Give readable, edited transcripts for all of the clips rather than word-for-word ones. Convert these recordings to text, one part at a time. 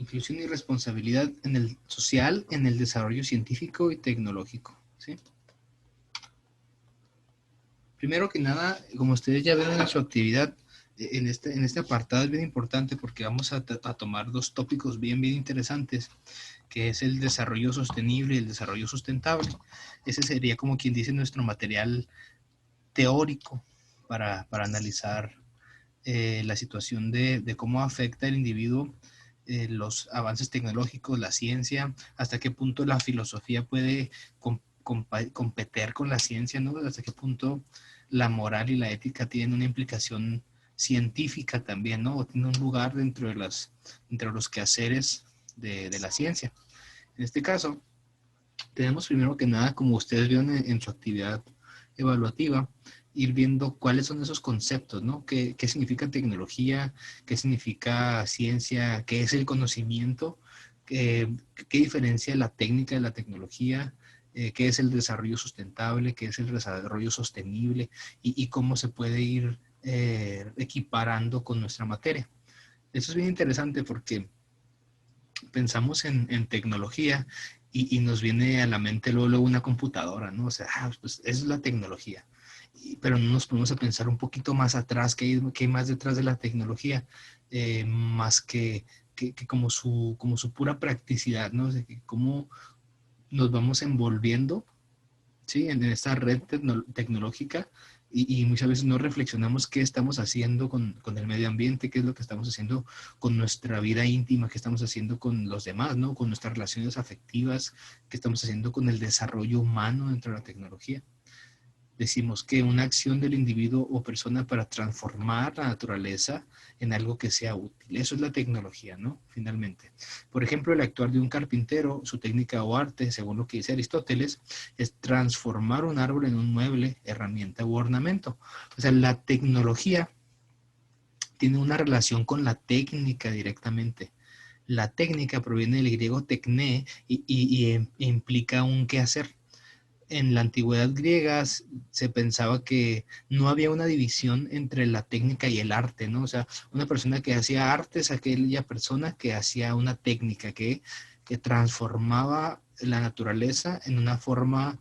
inclusión y responsabilidad en el social, en el desarrollo científico y tecnológico, ¿sí? Primero que nada, como ustedes ya ven en su actividad, en este apartado es bien importante porque vamos a tomar dos tópicos bien interesantes, que es el desarrollo sostenible y el desarrollo sustentable. Ese sería como quien dice nuestro material teórico para analizar la situación de cómo afecta el individuo los avances tecnológicos, la ciencia, hasta qué punto la filosofía puede competir con la ciencia, ¿no? Hasta qué punto la moral y la ética tienen una implicación científica también, ¿no? O tienen un lugar dentro de los quehaceres de la ciencia. En este caso, tenemos primero que nada, como ustedes vieron en su actividad evaluativa, ir viendo cuáles son esos conceptos, ¿no? ¿Qué significa tecnología? ¿Qué significa ciencia? ¿Qué es el conocimiento? ¿Qué diferencia la técnica de la tecnología? ¿Qué es el desarrollo sustentable? ¿Qué es el desarrollo sostenible? Y cómo se puede ir equiparando con nuestra materia. Eso es bien interesante porque pensamos en tecnología y nos viene a la mente luego una computadora, ¿no? O sea, pues eso es la tecnología. Pero no nos ponemos a pensar un poquito más atrás, qué hay más detrás de la tecnología, más que como su pura practicidad, ¿no? O sea, que cómo nos vamos envolviendo, ¿sí? En esta red tecnológica y muchas veces no reflexionamos qué estamos haciendo con el medio ambiente, qué es lo que estamos haciendo con nuestra vida íntima, qué estamos haciendo con los demás, ¿no? Con nuestras relaciones afectivas, qué estamos haciendo con el desarrollo humano dentro de la tecnología. Decimos que una acción del individuo o persona para transformar la naturaleza en algo que sea útil. Eso es la tecnología, ¿no? Finalmente. Por ejemplo, el actuar de un carpintero, su técnica o arte, según lo que dice Aristóteles, es transformar un árbol en un mueble, herramienta u ornamento. O sea, la tecnología tiene una relación con la técnica directamente. La técnica proviene del griego tecné y implica un quehacer. En la antigüedad griega se pensaba que no había una división entre la técnica y el arte, ¿no? O sea, una persona que hacía arte es aquella persona que hacía una técnica que transformaba la naturaleza en una forma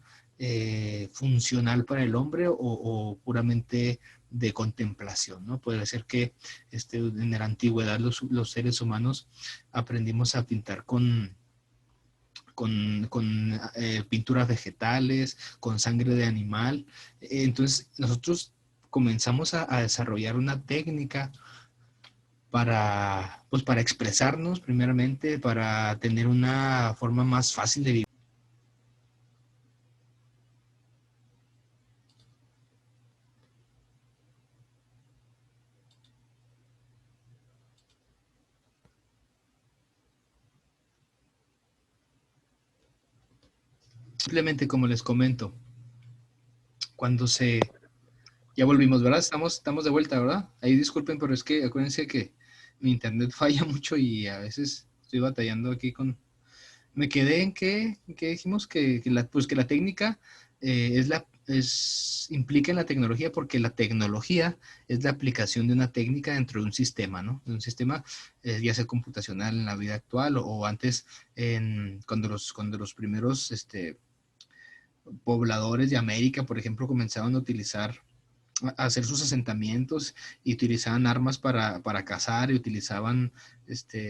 funcional para el hombre o puramente de contemplación, ¿no? Puede ser que en la antigüedad los seres humanos aprendimos a pintar con pinturas vegetales, con sangre de animal. Entonces nosotros comenzamos a desarrollar una técnica pues para expresarnos primeramente, para tener una forma más fácil de vivir. Simplemente como les comento, cuando se... Ya volvimos, ¿verdad? Estamos de vuelta, ¿verdad? Ahí disculpen, pero es que acuérdense que mi internet falla mucho y a veces estoy batallando aquí con, me quedé en que dijimos pues que la técnica implica en la tecnología porque la tecnología es la aplicación de una técnica dentro de un sistema, ¿no? De un sistema ya sea computacional en la vida actual o antes cuando los primeros pobladores de América, por ejemplo, comenzaban a utilizar a hacer sus asentamientos y utilizaban armas para cazar y utilizaban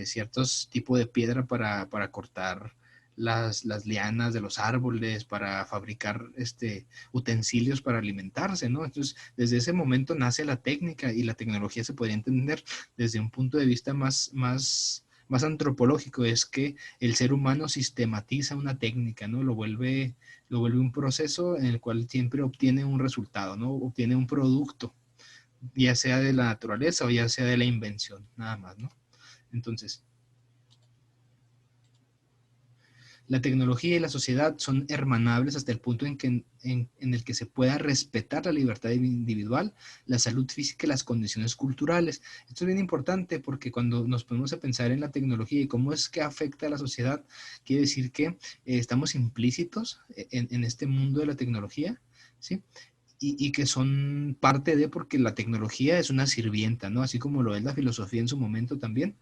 ciertos tipos de piedra para cortar las lianas de los árboles, para fabricar utensilios para alimentarse, ¿no? Entonces, desde ese momento nace la técnica y la tecnología se podría entender desde un punto de vista más antropológico, es que el ser humano sistematiza una técnica, ¿no? Lo vuelve un proceso en el cual siempre obtiene un resultado, ¿no? Obtiene un producto, ya sea de la naturaleza o ya sea de la invención, nada más, ¿no? Entonces, la tecnología y la sociedad son hermanables hasta el punto en el que se pueda respetar la libertad individual, la salud física y las condiciones culturales. Esto es bien importante porque cuando nos ponemos a pensar en la tecnología y cómo es que afecta a la sociedad, quiere decir que estamos implícitos en este mundo de la tecnología, ¿sí? y que son parte de, porque la tecnología es una sirvienta, ¿no? Así como lo es la filosofía en su momento también,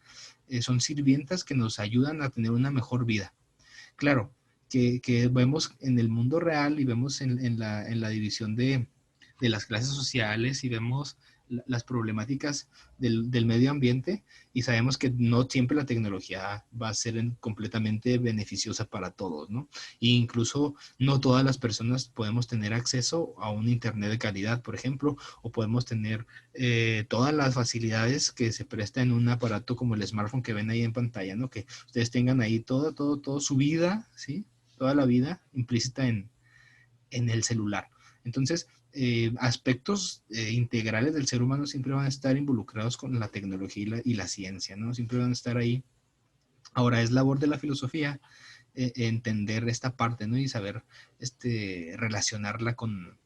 son sirvientas que nos ayudan a tener una mejor vida. Claro, que vemos en el mundo real y vemos en la división de las clases sociales y vemos las problemáticas del medio ambiente y sabemos que no siempre la tecnología va a ser completamente beneficiosa para todos, ¿no? E incluso no todas las personas podemos tener acceso a un internet de calidad, por ejemplo, o podemos tener todas las facilidades que se presta en un aparato como el smartphone que ven ahí en pantalla, ¿no? Que ustedes tengan ahí todo su vida, ¿sí? Toda la vida implícita en el celular. Entonces, aspectos integrales del ser humano siempre van a estar involucrados con la tecnología y la ciencia, ¿no? Siempre van a estar ahí. Ahora, es labor de la filosofía entender esta parte, ¿no? Y saber relacionarla con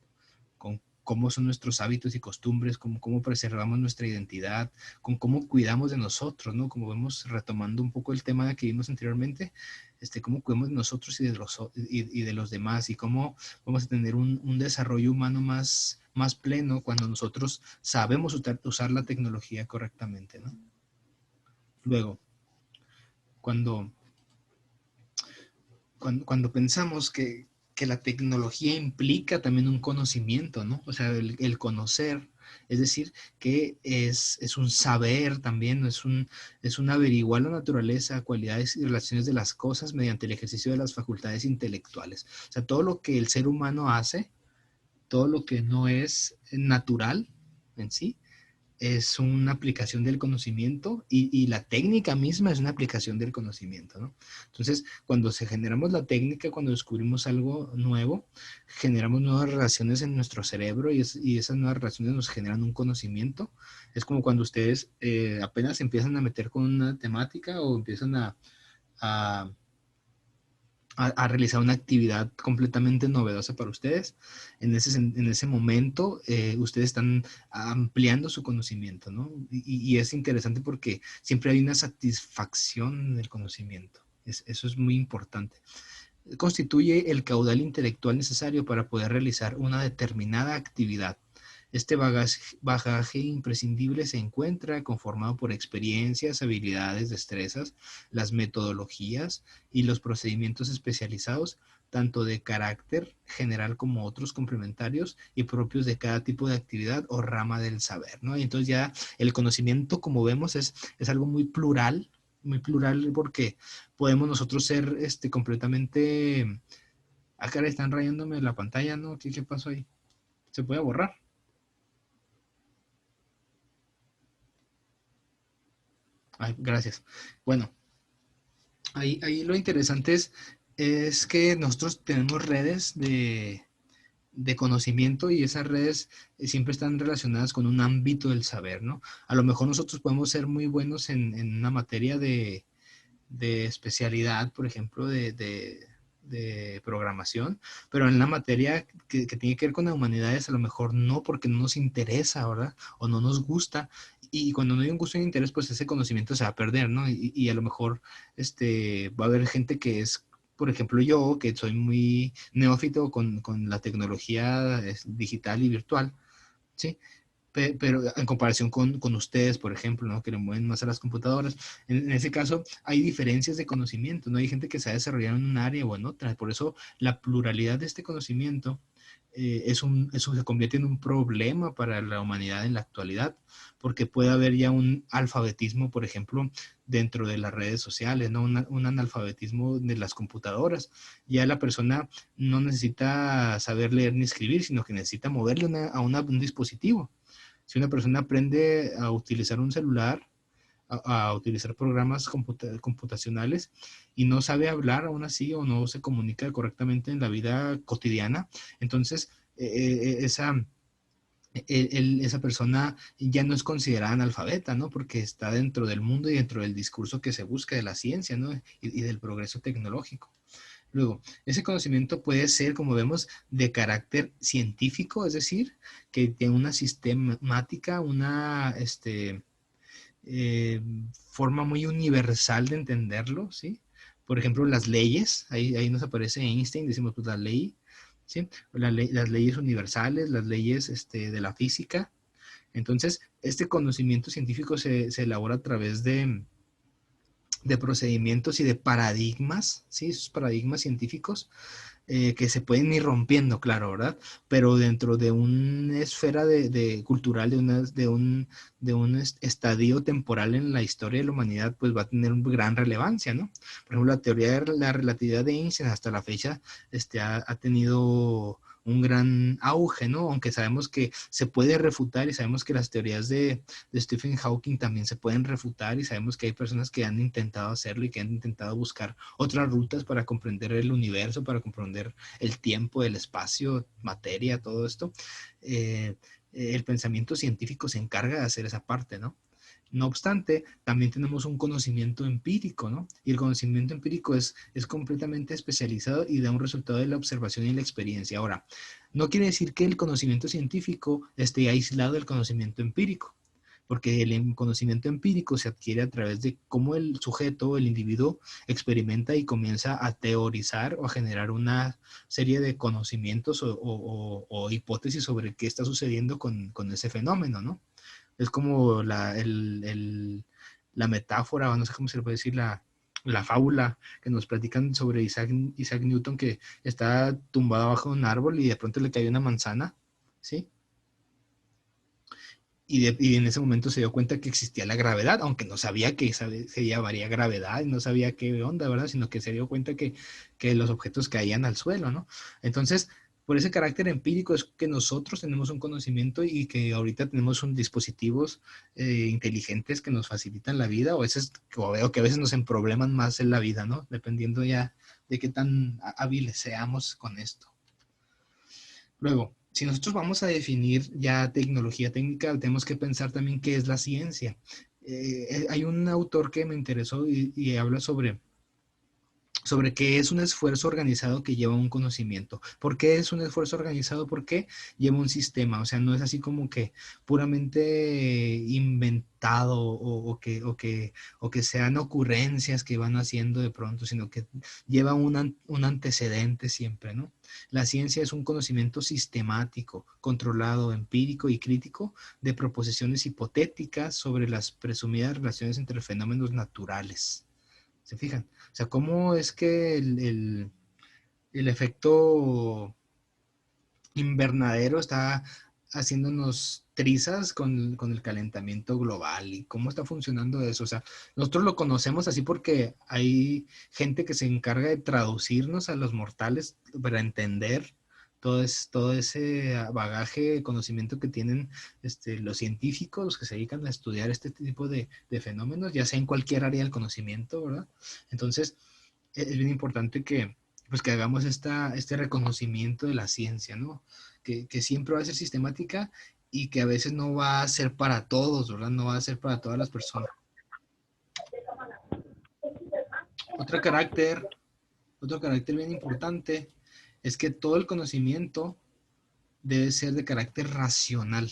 cómo son nuestros hábitos y costumbres, cómo preservamos nuestra identidad, con cómo cuidamos de nosotros, ¿no? Como vemos, retomando un poco el tema que vimos anteriormente, cómo cuidamos de nosotros y de los demás, y cómo vamos a tener un desarrollo humano más pleno cuando nosotros sabemos usar la tecnología correctamente, ¿no? Luego, cuando, cuando pensamos que la tecnología implica también un conocimiento, ¿no? O sea, el conocer, es decir, que es un saber también, ¿no? Es un averiguar la naturaleza, cualidades y relaciones de las cosas mediante el ejercicio de las facultades intelectuales. O sea, todo lo que el ser humano hace, todo lo que no es natural en sí, es una aplicación del conocimiento y la técnica misma es una aplicación del conocimiento, ¿no? Entonces, cuando generamos la técnica, cuando descubrimos algo nuevo, generamos nuevas relaciones en nuestro cerebro y esas nuevas relaciones nos generan un conocimiento. Es como cuando ustedes apenas empiezan a meter con una temática o empiezan a realizar una actividad completamente novedosa para ustedes. En ese momento, ustedes están ampliando su conocimiento, ¿no? Y es interesante porque siempre hay una satisfacción en el conocimiento. Eso es muy importante. Constituye el caudal intelectual necesario para poder realizar una determinada actividad. Este bagaje imprescindible se encuentra conformado por experiencias, habilidades, destrezas, las metodologías y los procedimientos especializados, tanto de carácter general como otros complementarios y propios de cada tipo de actividad o rama del saber, ¿no? Y entonces ya el conocimiento, como vemos, es algo muy plural porque podemos nosotros ser completamente... Ah, caray, están rayándome la pantalla, ¿no? ¿Qué pasó ahí? ¿Se puede borrar? Ay, gracias. Bueno, ahí lo interesante es que nosotros tenemos redes de conocimiento y esas redes siempre están relacionadas con un ámbito del saber, ¿no? A lo mejor nosotros podemos ser muy buenos en una materia de especialidad, por ejemplo, de programación, pero en la materia que tiene que ver con las humanidades, a lo mejor no, porque no nos interesa, ¿verdad? O no nos gusta. Y cuando no hay un gusto y un interés, pues ese conocimiento se va a perder, ¿no? Y a lo mejor va a haber gente que es, por ejemplo, yo, que soy muy neófito con la tecnología digital y virtual, ¿sí? Pero en comparación con ustedes, por ejemplo, ¿no? Que le mueven más a las computadoras, en ese caso hay diferencias de conocimiento, ¿no? Hay gente que se ha desarrollado en un área o en otra, por eso la pluralidad de este conocimiento eso se convierte en un problema para la humanidad en la actualidad, porque puede haber ya un alfabetismo, por ejemplo, dentro de las redes sociales, ¿no? Un analfabetismo de las computadoras. Ya la persona no necesita saber leer ni escribir, sino que necesita moverle un dispositivo. Si una persona aprende a utilizar un celular, a utilizar programas computacionales y no sabe hablar aún así o no se comunica correctamente en la vida cotidiana, entonces esa persona ya no es considerada analfabeta, ¿no? Porque está dentro del mundo y dentro del discurso que se busca de la ciencia, ¿no? Y del progreso tecnológico. Luego, ese conocimiento puede ser, como vemos, de carácter científico, es decir, que tiene una sistemática, una eh, forma muy universal de entenderlo, ¿sí? Por ejemplo, las leyes, ahí nos aparece Einstein, decimos, pues la ley ¿sí? Las leyes universales, las leyes de la física. Entonces, este conocimiento científico se elabora a través de procedimientos y de paradigmas, ¿sí? Esos paradigmas científicos que se pueden ir rompiendo, claro, ¿verdad? Pero dentro de una esfera cultural, de un estadio temporal en la historia de la humanidad, pues va a tener una gran relevancia, ¿no? Por ejemplo, la teoría de la relatividad de Einstein hasta la fecha ha tenido un gran auge, ¿no? Aunque sabemos que se puede refutar y sabemos que las teorías de Stephen Hawking también se pueden refutar y sabemos que hay personas que han intentado hacerlo y que han intentado buscar otras rutas para comprender el universo, para comprender el tiempo, el espacio, materia, todo esto. El pensamiento científico se encarga de hacer esa parte, ¿no? No obstante, también tenemos un conocimiento empírico, ¿no? Y el conocimiento empírico es completamente especializado y da un resultado de la observación y la experiencia. Ahora, no quiere decir que el conocimiento científico esté aislado del conocimiento empírico, porque el conocimiento empírico se adquiere a través de cómo el sujeto, el individuo, experimenta y comienza a teorizar o a generar una serie de conocimientos o hipótesis sobre qué está sucediendo con ese fenómeno, ¿no? Es como la metáfora, o no sé cómo se le puede decir, la fábula que nos platican sobre Isaac Newton, que está tumbado abajo de un árbol y de pronto le cae una manzana, ¿sí? Y en ese momento se dio cuenta que existía la gravedad, aunque no sabía que se llamaría gravedad, no sabía qué onda, ¿verdad? Sino que se dio cuenta que los objetos caían al suelo, ¿no? Entonces, por ese carácter empírico es que nosotros tenemos un conocimiento y que ahorita tenemos un dispositivos inteligentes que nos facilitan la vida, o veo que a veces nos emprobleman más en la vida, ¿no? Dependiendo ya de qué tan hábiles seamos con esto. Luego, si nosotros vamos a definir ya tecnología técnica, tenemos que pensar también qué es la ciencia. Hay un autor que me interesó y habla sobre qué es un esfuerzo organizado que lleva un conocimiento. ¿Por qué es un esfuerzo organizado? Porque lleva un sistema, o sea, no es así como que puramente inventado o que sean ocurrencias que van haciendo de pronto, sino que lleva un antecedente siempre, ¿no? La ciencia es un conocimiento sistemático, controlado, empírico y crítico de proposiciones hipotéticas sobre las presumidas relaciones entre fenómenos naturales. ¿Se fijan? O sea, cómo es que el efecto invernadero está haciéndonos trizas con el calentamiento global y cómo está funcionando eso. O sea, nosotros lo conocemos así porque hay gente que se encarga de traducirnos a los mortales para entender todo ese bagaje de conocimiento que tienen los científicos, los que se dedican a estudiar este tipo de fenómenos, ya sea en cualquier área del conocimiento, ¿verdad? Entonces, es bien importante pues que hagamos este reconocimiento de la ciencia, ¿no? Que siempre va a ser sistemática y que a veces no va a ser para todos, ¿verdad? No va a ser para todas las personas. Otro carácter, otro carácter bien importante es que todo el conocimiento debe ser de carácter racional.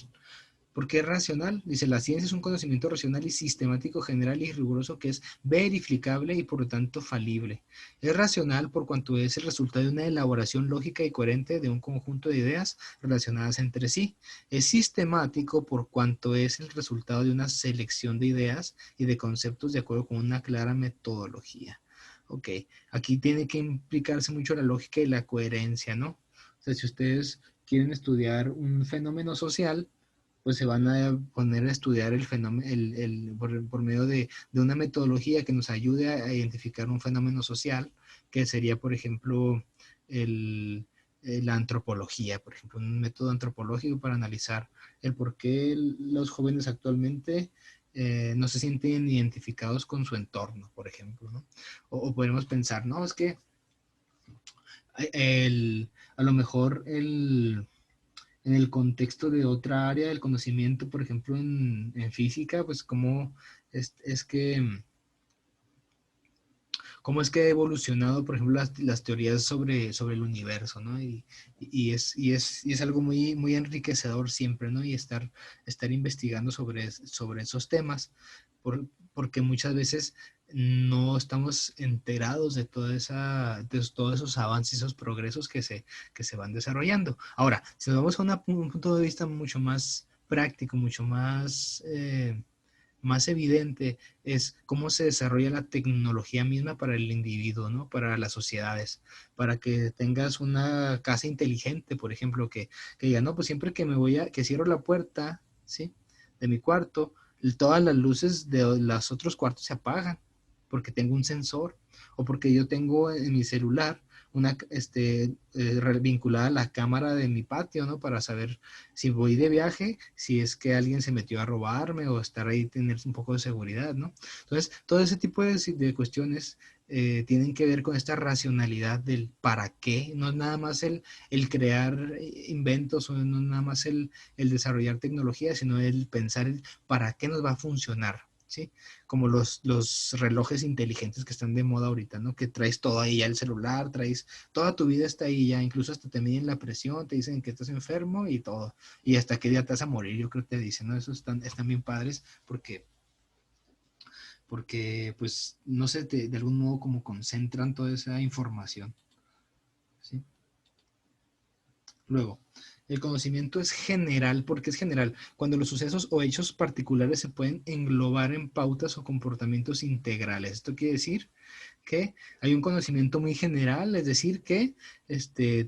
¿Por qué es racional? Dice, la ciencia es un conocimiento racional y sistemático, general y riguroso que es verificable y por lo tanto falible. Es racional por cuanto es el resultado de una elaboración lógica y coherente de un conjunto de ideas relacionadas entre sí. Es sistemático por cuanto es el resultado de una selección de ideas y de conceptos de acuerdo con una clara metodología. Ok, aquí tiene que implicarse mucho la lógica y la coherencia, ¿no? O sea, si ustedes quieren estudiar un fenómeno social, pues se van a poner a estudiar el fenómeno por medio de una metodología que nos ayude a identificar un fenómeno social, que sería, por ejemplo, la antropología, por ejemplo, un método antropológico para analizar el por qué los jóvenes actualmente no se sienten identificados con su entorno, por ejemplo, ¿no? O podemos pensar, no, es que a lo mejor en el contexto de otra área del conocimiento, por ejemplo, en física, pues cómo es que ha evolucionado, por ejemplo, las teorías sobre el universo, ¿no? Y es algo muy, muy enriquecedor siempre, ¿no? Y estar investigando sobre esos temas, porque muchas veces no estamos enterados de de todos esos avances, esos progresos que se van desarrollando. Ahora, si nos vamos a un punto de vista mucho más práctico, mucho más, más evidente, es cómo se desarrolla la tecnología misma para el individuo, ¿no? Para las sociedades, para que tengas una casa inteligente, por ejemplo, que diga, no, pues siempre que que cierro la puerta, ¿sí? De mi cuarto, todas las luces de los otros cuartos se apagan porque tengo un sensor o porque yo tengo en mi celular una vinculada a la cámara de mi patio, ¿no? Para saber si voy de viaje, si es que alguien se metió a robarme o estar ahí, tener un poco de seguridad, ¿no? Entonces, todo ese tipo de cuestiones tienen que ver con esta racionalidad del para qué, no es nada más el crear inventos o no es nada más el desarrollar tecnología, sino el pensar el para qué nos va a funcionar, ¿sí? Como los relojes inteligentes que están de moda ahorita, ¿no? Que traes todo ahí ya el celular, traes toda tu vida está ahí ya, incluso hasta te miden la presión, te dicen que estás enfermo y todo. Y hasta qué día te vas a morir, yo creo que te dicen, ¿no? Esos están bien padres porque pues, no sé, de algún modo como concentran toda esa información, ¿sí? Luego, el conocimiento es general, porque es general, cuando los sucesos o hechos particulares se pueden englobar en pautas o comportamientos integrales. Esto quiere decir que hay un conocimiento muy general, es decir, que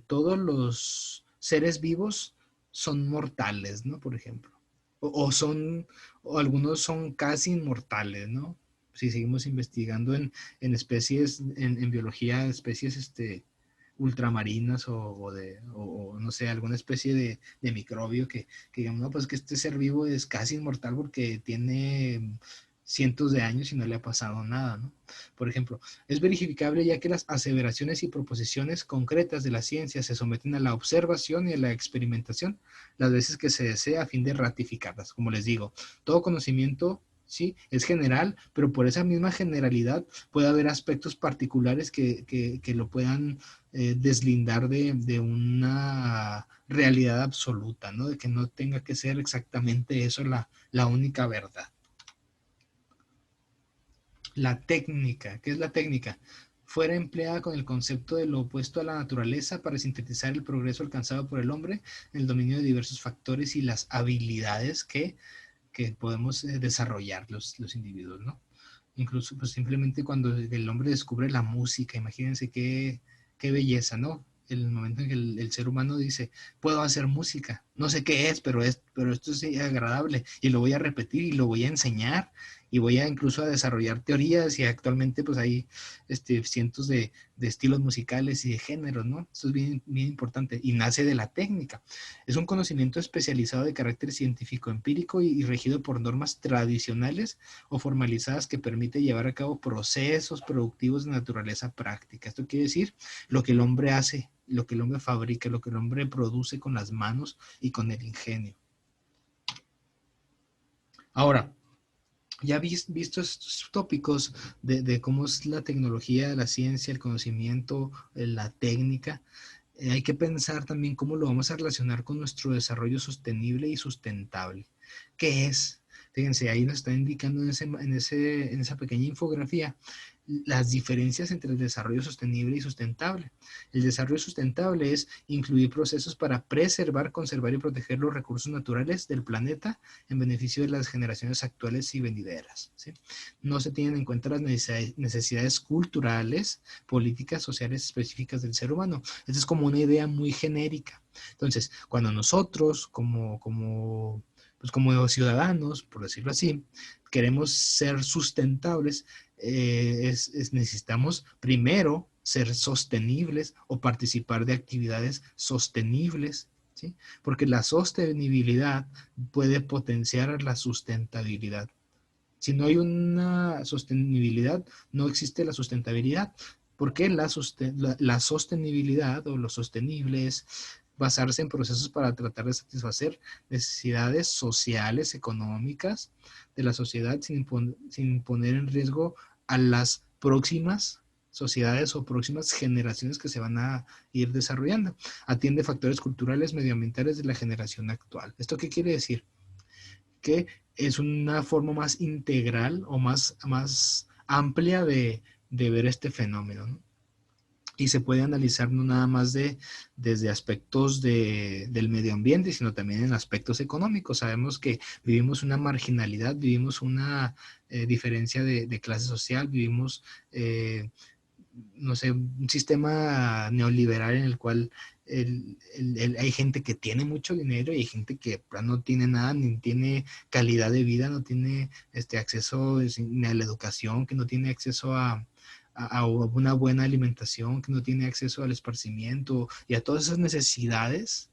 todos los seres vivos son mortales, ¿no? Por ejemplo. O algunos son casi inmortales, ¿no? Si seguimos investigando en especies, en biología, especies ultramarinas o no sé, alguna especie de microbio que digamos, no, pues que este ser vivo es casi inmortal porque tiene cientos de años y no le ha pasado nada, ¿no? Por ejemplo, es verificable ya que las aseveraciones y proposiciones concretas de la ciencia se someten a la observación y a la experimentación las veces que se desea a fin de ratificarlas. Como les digo, todo conocimiento sí, es general, pero por esa misma generalidad puede haber aspectos particulares que lo puedan deslindar de una realidad absoluta, ¿no? De que no tenga que ser exactamente eso la única verdad. La técnica, ¿qué es la técnica? Fuera empleada con el concepto de lo opuesto a la naturaleza para sintetizar el progreso alcanzado por el hombre en el dominio de diversos factores y las habilidades que podemos desarrollar los individuos, ¿no? Incluso pues simplemente cuando el hombre descubre la música, imagínense qué belleza, ¿no? El momento en que el ser humano dice, puedo hacer música, no sé qué es, pero esto es agradable y lo voy a repetir y lo voy a enseñar y voy a incluso a desarrollar teorías y actualmente pues hay cientos de estilos musicales y de géneros, ¿no? Esto es bien, bien importante y nace de la técnica. Es un conocimiento especializado de carácter científico empírico y regido por normas tradicionales o formalizadas que permite llevar a cabo procesos productivos de naturaleza práctica. Esto quiere decir lo que el hombre hace, lo que el hombre fabrica, lo que el hombre produce con las manos y con el ingenio. Ahora, ya visto estos tópicos de cómo es la tecnología, la ciencia, el conocimiento, la técnica, hay que pensar también cómo lo vamos a relacionar con nuestro desarrollo sostenible y sustentable. ¿Qué es? Fíjense, ahí nos está indicando en esa pequeña infografía las diferencias entre el desarrollo sostenible y sustentable. El desarrollo sustentable es incluir procesos para preservar, conservar y proteger los recursos naturales del planeta en beneficio de las generaciones actuales y venideras, ¿sí? No se tienen en cuenta las necesidades culturales, políticas, sociales específicas del ser humano. Esta es como una idea muy genérica. Entonces, cuando nosotros, pues como ciudadanos, por decirlo así, queremos ser sustentables, necesitamos primero ser sostenibles o participar de actividades sostenibles, ¿sí? Porque la sostenibilidad puede potenciar la sustentabilidad. Si no hay una sostenibilidad, no existe la sustentabilidad. Porque la sostenibilidad o lo sostenible es basarse en procesos para tratar de satisfacer necesidades sociales, económicas de la sociedad sin poner en riesgo a las próximas sociedades o próximas generaciones que se van a ir desarrollando. Atiende factores culturales, medioambientales de la generación actual. ¿Esto qué quiere decir? Que es una forma más integral o más amplia de ver este fenómeno, ¿no? Y se puede analizar no nada más desde aspectos del medio ambiente, sino también en aspectos económicos. Sabemos que vivimos una marginalidad, vivimos una diferencia de clase social, vivimos, no sé, un sistema neoliberal en el cual hay gente que tiene mucho dinero y hay gente que no tiene nada, ni tiene calidad de vida, no tiene acceso ni a la educación, que no tiene acceso a una buena alimentación, que no tiene acceso al esparcimiento y a todas esas necesidades,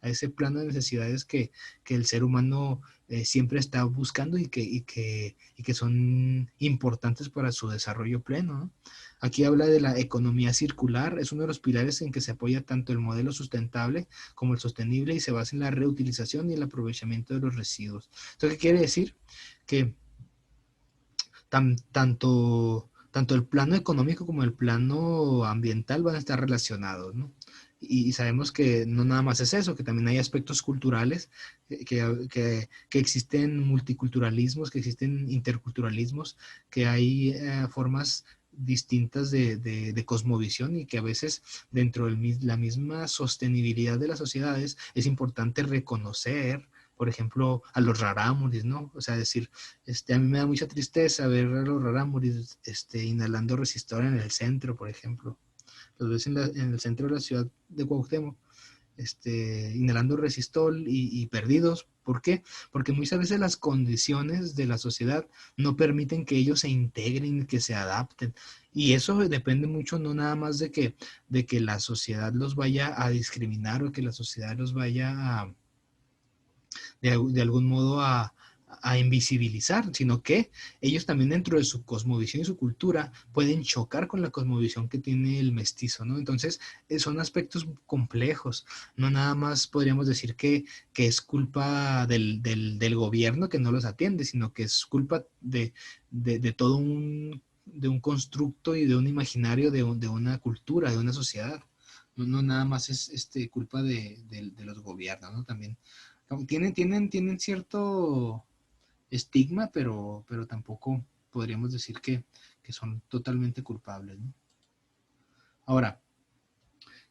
a ese plano de necesidades que el ser humano siempre está buscando y que son importantes para su desarrollo pleno, ¿no? Aquí habla de la economía circular, es uno de los pilares en que se apoya tanto el modelo sustentable como el sostenible y se basa en la reutilización y el aprovechamiento de los residuos. ¿Esto qué quiere decir? Que tanto el plano económico como el plano ambiental van a estar relacionados, ¿no? Y sabemos que no nada más es eso, que también hay aspectos culturales, que existen multiculturalismos, que existen interculturalismos, que hay formas distintas de cosmovisión y que a veces dentro de la misma sostenibilidad de las sociedades es importante reconocer, por ejemplo, a los rarámuris, ¿no? O sea, decir, a mí me da mucha tristeza ver a los rarámuris inhalando resistor en el centro, por ejemplo. Los ves en el centro de la ciudad de Cuauhtémoc, inhalando resistol y perdidos. ¿Por qué? Porque muchas veces las condiciones de la sociedad no permiten que ellos se integren, que se adapten. Y eso depende mucho no nada más de que la sociedad los vaya a discriminar o que la sociedad los vaya de algún modo a invisibilizar, sino que ellos también dentro de su cosmovisión y su cultura pueden chocar con la cosmovisión que tiene el mestizo, ¿no? Entonces, son aspectos complejos. No nada más podríamos decir que es culpa del gobierno que no los atiende, sino que es culpa de todo de un constructo y de un imaginario de una cultura, de una sociedad. No nada más es culpa de los gobiernos, ¿no? También tienen cierto estigma, pero tampoco podríamos decir que son totalmente culpables, ¿no? Ahora,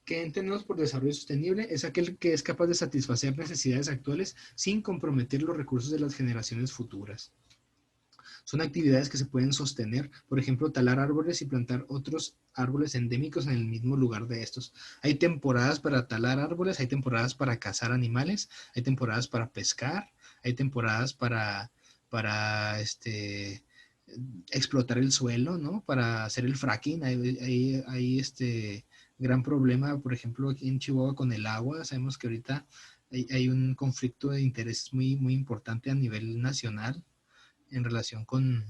¿qué entendemos por desarrollo sostenible? Es aquel que es capaz de satisfacer necesidades actuales sin comprometer los recursos de las generaciones futuras. Son actividades que se pueden sostener, por ejemplo, talar árboles y plantar otros árboles endémicos en el mismo lugar de estos. Hay temporadas para talar árboles, hay temporadas para cazar animales, hay temporadas para pescar, hay temporadas para explotar el suelo, ¿no? Para hacer el fracking. Hay gran problema, por ejemplo, aquí en Chihuahua con el agua. Sabemos que ahorita hay un conflicto de intereses muy, muy importante a nivel nacional en relación con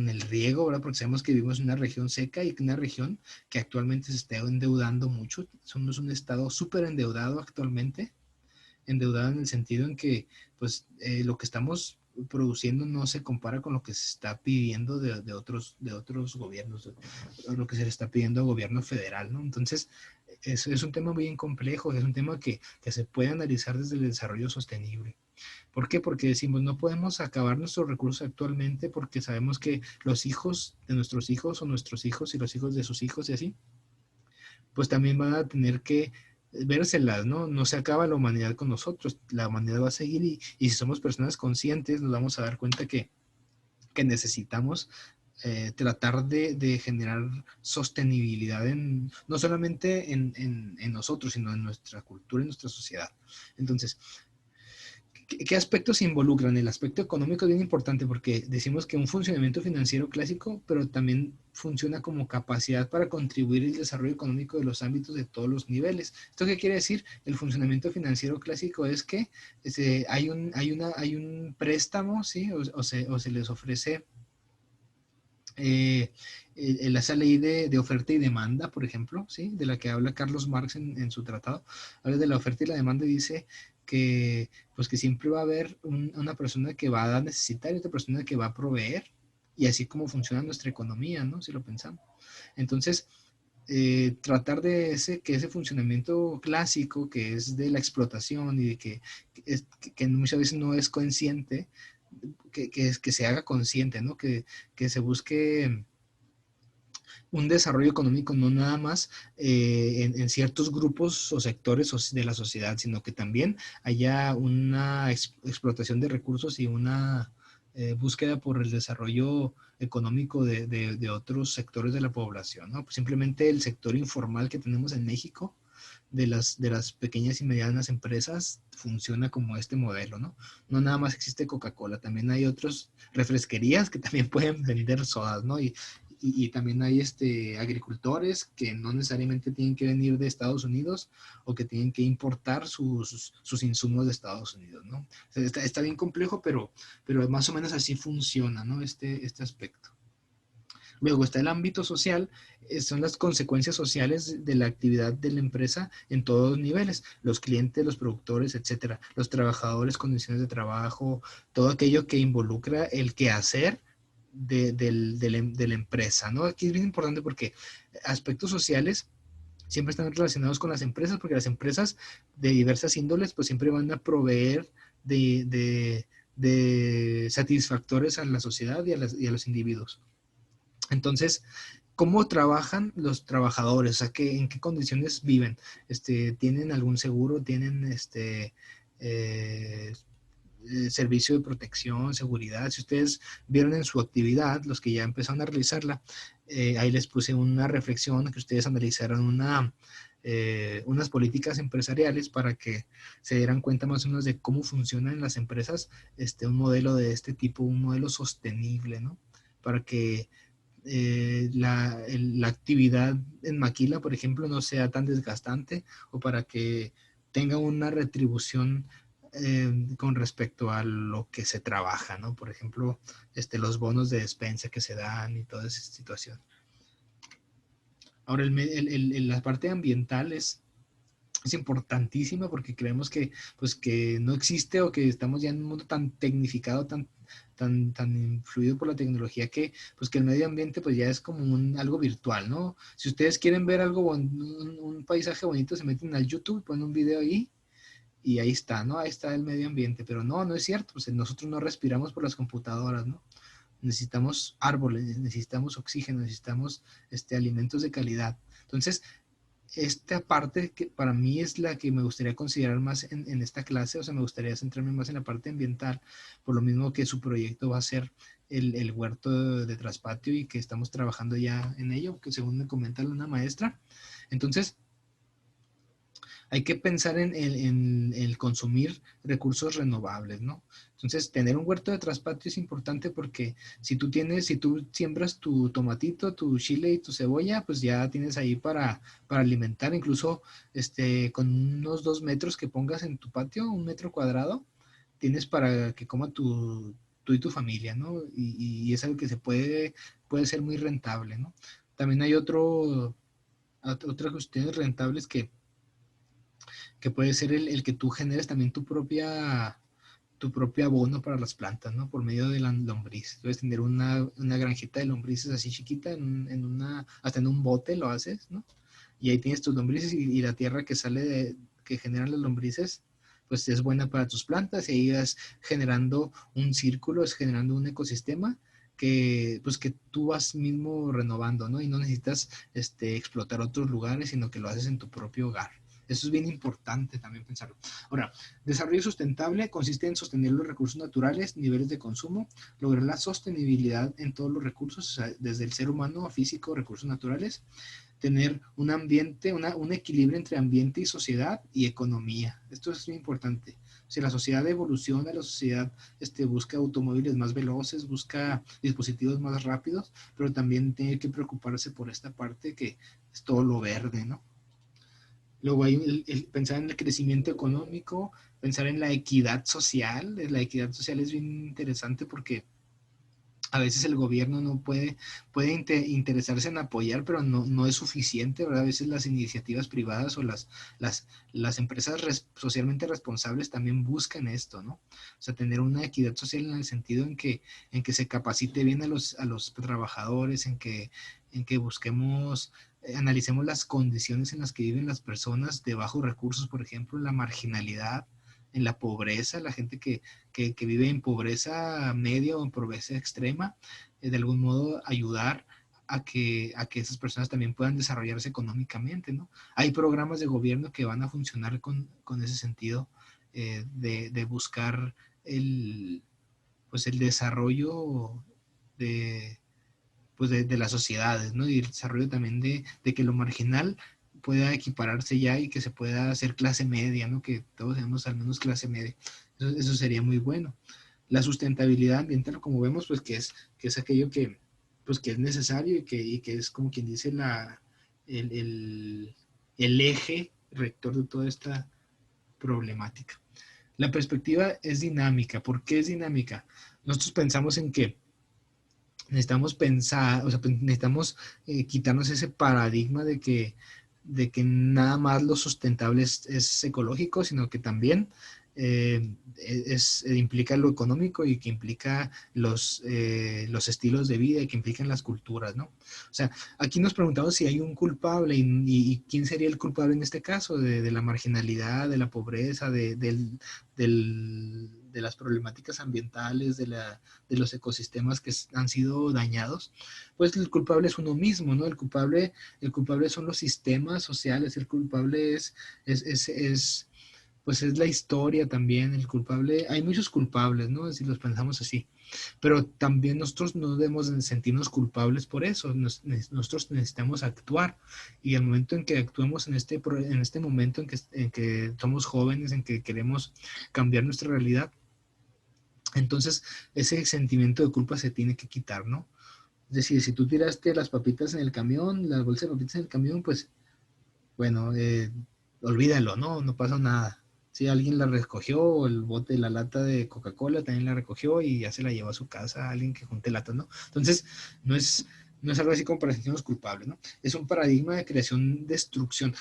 el riego, ¿verdad? Porque sabemos que vivimos en una región seca y una región que actualmente se está endeudando mucho. Somos un estado súper endeudado actualmente, endeudado en el sentido en que pues lo que estamos produciendo no se compara con lo que se está pidiendo de otros gobiernos, o lo que se le está pidiendo al gobierno federal, ¿no? Entonces, es un tema muy complejo, es un tema que se puede analizar desde el desarrollo sostenible. ¿Por qué? Porque decimos, no podemos acabar nuestros recursos actualmente porque sabemos que los hijos de nuestros hijos o nuestros hijos y los hijos de sus hijos y así, pues también van a tener que vérselas, ¿no? No se acaba la humanidad con nosotros, la humanidad va a seguir y si somos personas conscientes nos vamos a dar cuenta que necesitamos tratar de generar sostenibilidad no solamente en nosotros, sino en nuestra cultura y nuestra sociedad. Entonces, ¿qué aspectos se involucran? El aspecto económico es bien importante porque decimos que un funcionamiento financiero clásico, pero también funciona como capacidad para contribuir al desarrollo económico de los ámbitos de todos los niveles. ¿Esto qué quiere decir? El funcionamiento financiero clásico es que hay un préstamo, ¿sí? O se les ofrece eh, esa ley de oferta y demanda, por ejemplo, ¿sí? De la que habla Carlos Marx en su tratado, habla de la oferta y la demanda y dice pues que siempre va a haber una persona que va a necesitar y otra persona que va a proveer, y así como funciona nuestra economía, ¿no? Si lo pensamos. Entonces, tratar que ese funcionamiento clásico que es de la explotación y de que muchas veces no es consciente, que se haga consciente, ¿no? Que se busque un desarrollo económico no nada más en ciertos grupos o sectores de la sociedad, sino que también haya una explotación de recursos y una búsqueda por el desarrollo económico de otros sectores de la población, ¿no? Pues simplemente el sector informal que tenemos en México, de las pequeñas y medianas empresas, funciona como este modelo, ¿no? No nada más existe Coca-Cola, también hay otras refresquerías que también pueden vender sodas, ¿no? Y también hay agricultores que no necesariamente tienen que venir de Estados Unidos o que tienen que importar sus insumos de Estados Unidos, ¿no? O sea, está bien complejo, pero más o menos así funciona, ¿no? Este aspecto. Luego está el ámbito social, son las consecuencias sociales de la actividad de la empresa en todos los niveles, los clientes, los productores, etcétera, los trabajadores, condiciones de trabajo, todo aquello que involucra el quehacer de la empresa, ¿no? Aquí es bien importante porque aspectos sociales siempre están relacionados con las empresas, porque las empresas de diversas índoles pues siempre van a proveer de satisfactores a la sociedad y a los individuos. Entonces, ¿cómo trabajan los trabajadores? O sea, ¿en qué condiciones viven? ¿Tienen algún seguro? ¿Tienen eh, servicio de protección, seguridad? Si ustedes vieron en su actividad, los que ya empezaron a realizarla, ahí les puse una reflexión que ustedes analizaran unas políticas empresariales para que se dieran cuenta más o menos de cómo funcionan en las empresas un modelo de este tipo, un modelo sostenible, ¿no? Para que la actividad en maquila, por ejemplo, no sea tan desgastante o para que tenga una retribución con respecto a lo que se trabaja, ¿no? Por ejemplo, los bonos de despensa que se dan y toda esa situación. Ahora, la parte ambiental es importantísima porque creemos que, pues, que no existe o que estamos ya en un mundo tan tecnificado, tan influido por la tecnología que, pues, que el medio ambiente pues ya es como algo virtual, ¿no? Si ustedes quieren ver un paisaje bonito, se meten al YouTube, ponen un video ahí y ahí está, ¿no? Ahí está el medio ambiente, pero no es cierto, pues nosotros no respiramos por las computadoras, ¿no? Necesitamos árboles, necesitamos oxígeno, necesitamos alimentos de calidad. Entonces, esta parte que para mí es la que me gustaría considerar más en esta clase, o sea, me gustaría centrarme más en la parte ambiental, por lo mismo que su proyecto va a ser el huerto de traspatio y que estamos trabajando ya en ello, que según me comenta una maestra. Entonces, hay que pensar en el consumir recursos renovables, ¿no? Entonces, tener un huerto de traspatio es importante porque si tú siembras tu tomatito, tu chile y tu cebolla, pues ya tienes ahí para alimentar, incluso con unos 2 metros que pongas en tu patio, 1 metro cuadrado, tienes para que coma tú y tu familia, ¿no? Y es algo que puede ser muy rentable, ¿no? También hay otras cuestiones rentables que puede ser el que tú generes también tu propio abono para las plantas, ¿no? Por medio de la lombriz. Puedes tener una granjita de lombrices así chiquita, hasta en un bote lo haces, ¿no? Y ahí tienes tus lombrices y la tierra que que generan las lombrices, pues es buena para tus plantas y ahí vas generando un círculo, es generando un ecosistema pues que tú vas mismo renovando, ¿no? Y no necesitas explotar otros lugares, sino que lo haces en tu propio hogar. Eso es bien importante también pensarlo. Ahora, desarrollo sustentable consiste en sostener los recursos naturales, niveles de consumo, lograr la sostenibilidad en todos los recursos, o sea, desde el ser humano, físico, recursos naturales, tener un equilibrio entre ambiente y sociedad y economía. Esto es muy importante. Si la sociedad evoluciona, la sociedad busca automóviles más veloces, busca dispositivos más rápidos, pero también tiene que preocuparse por esta parte que es todo lo verde, ¿no? Luego hay pensar en el crecimiento económico, pensar en la equidad social. La equidad social es bien interesante porque a veces el gobierno no puede interesarse en apoyar, pero no es suficiente, ¿verdad? A veces las iniciativas privadas o las empresas socialmente responsables también buscan esto, ¿no? O sea, tener una equidad social en el sentido en que se capacite bien a los trabajadores, en que busquemos, analicemos las condiciones en las que viven las personas de bajos recursos, por ejemplo, la marginalidad, en la pobreza, la gente que vive en pobreza media o en pobreza extrema, de algún modo ayudar a que esas personas también puedan desarrollarse económicamente, ¿no? Hay programas de gobierno que van a funcionar con ese sentido de buscar el, pues el desarrollo de, pues de las sociedades, ¿no? Y el desarrollo también de que lo marginal pueda equipararse ya y que se pueda hacer clase media, ¿no? Que todos tenemos al menos clase media. Eso sería muy bueno. La sustentabilidad ambiental, como vemos, pues que es aquello pues, que es necesario y que es como quien dice el, el, el eje rector de toda esta problemática. La perspectiva es dinámica. ¿Por qué es dinámica? Nosotros pensamos en que necesitamos pensar, o sea, necesitamos quitarnos ese paradigma de que nada más lo sustentable es ecológico, sino que también implica lo económico y que implica los estilos de vida y que implican las culturas, ¿no? O sea, aquí nos preguntamos si hay un culpable y quién sería el culpable en este caso de la marginalidad, de la pobreza, de las problemáticas ambientales, de los ecosistemas que han sido dañados. Pues el culpable es uno mismo, ¿no? El culpable son los sistemas sociales, el culpable pues es la historia también, el culpable, hay muchos culpables, ¿no? Si los pensamos así, pero también nosotros no debemos sentirnos culpables por eso, nosotros necesitamos actuar, y el momento en que actuemos en este momento en que somos jóvenes, en que queremos cambiar nuestra realidad, entonces ese sentimiento de culpa se tiene que quitar, ¿no? Es decir, si tú tiraste las papitas en el camión, las bolsas de papitas en el camión, pues bueno, olvídalo, ¿no? No pasa nada. Si alguien la recogió, o el bote, la lata de Coca-Cola también la recogió y ya se la llevó a su casa a alguien que junte latas, ¿no? Entonces, no es, no es algo así como para sentirnos culpables, ¿no? Es un paradigma de creación, destrucción.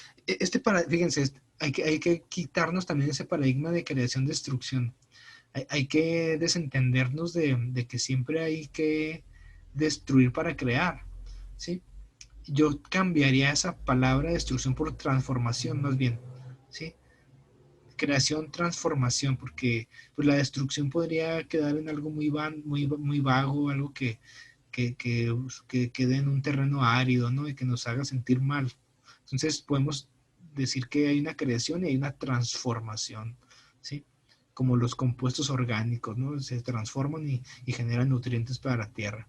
Fíjense, hay que quitarnos también ese paradigma de creación, destrucción. Hay que desentendernos de que siempre hay que destruir para crear, ¿sí? Yo cambiaría esa palabra destrucción por transformación más bien, ¿sí? Creación, transformación, porque pues, la destrucción podría quedar en algo muy vago, algo que quede en un terreno árido, ¿no? Y que nos haga sentir mal. Entonces podemos decir que hay una creación y hay una transformación, ¿sí? Como los compuestos orgánicos, ¿no? Se transforman y generan nutrientes para la tierra.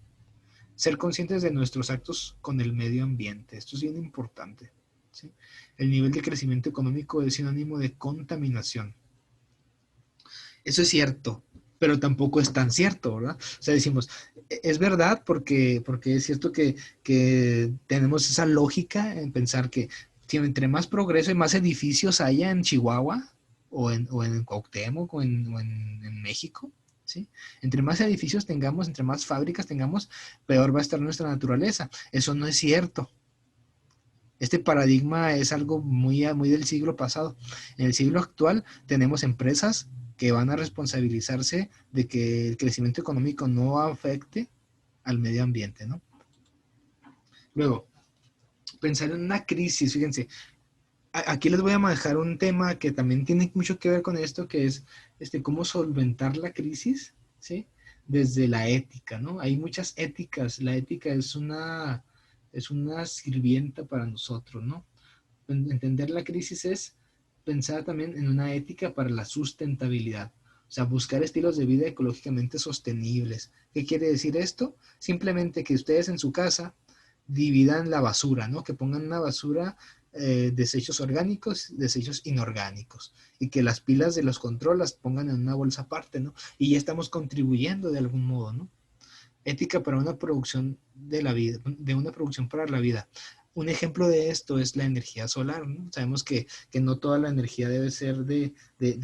Ser conscientes de nuestros actos con el medio ambiente. Esto es bien importante, ¿sí? El nivel de crecimiento económico es sinónimo de contaminación. Eso es cierto, pero tampoco es tan cierto, ¿verdad? O sea, decimos, es verdad porque es cierto que tenemos esa lógica en pensar que si entre más progreso y más edificios haya en Chihuahua o en Cuauhtémoc o en México, ¿sí? Entre más edificios tengamos, entre más fábricas tengamos, peor va a estar nuestra naturaleza. Eso no es cierto. Este paradigma es algo muy del siglo pasado. En el siglo actual tenemos empresas que van a responsabilizarse de que el crecimiento económico no afecte al medio ambiente, ¿no? Luego, pensar en una crisis, fíjense, aquí les voy a manejar un tema que también tiene mucho que ver con esto, que es cómo solventar la crisis, ¿sí? Desde la ética, ¿no? Hay muchas éticas. La ética es una sirvienta para nosotros, ¿no? Entender la crisis es pensar también en una ética para la sustentabilidad. O sea, buscar estilos de vida ecológicamente sostenibles. ¿Qué quiere decir esto? Simplemente que ustedes en su casa dividan la basura, ¿no? Que pongan una basura, desechos orgánicos, desechos inorgánicos, y que las pilas de los controles las pongan en una bolsa aparte, ¿no? Y ya estamos contribuyendo de algún modo, ¿no? Ética para una producción de la vida, de una producción para la vida. Un ejemplo de esto es la energía solar, ¿no? Sabemos que no toda la energía debe ser de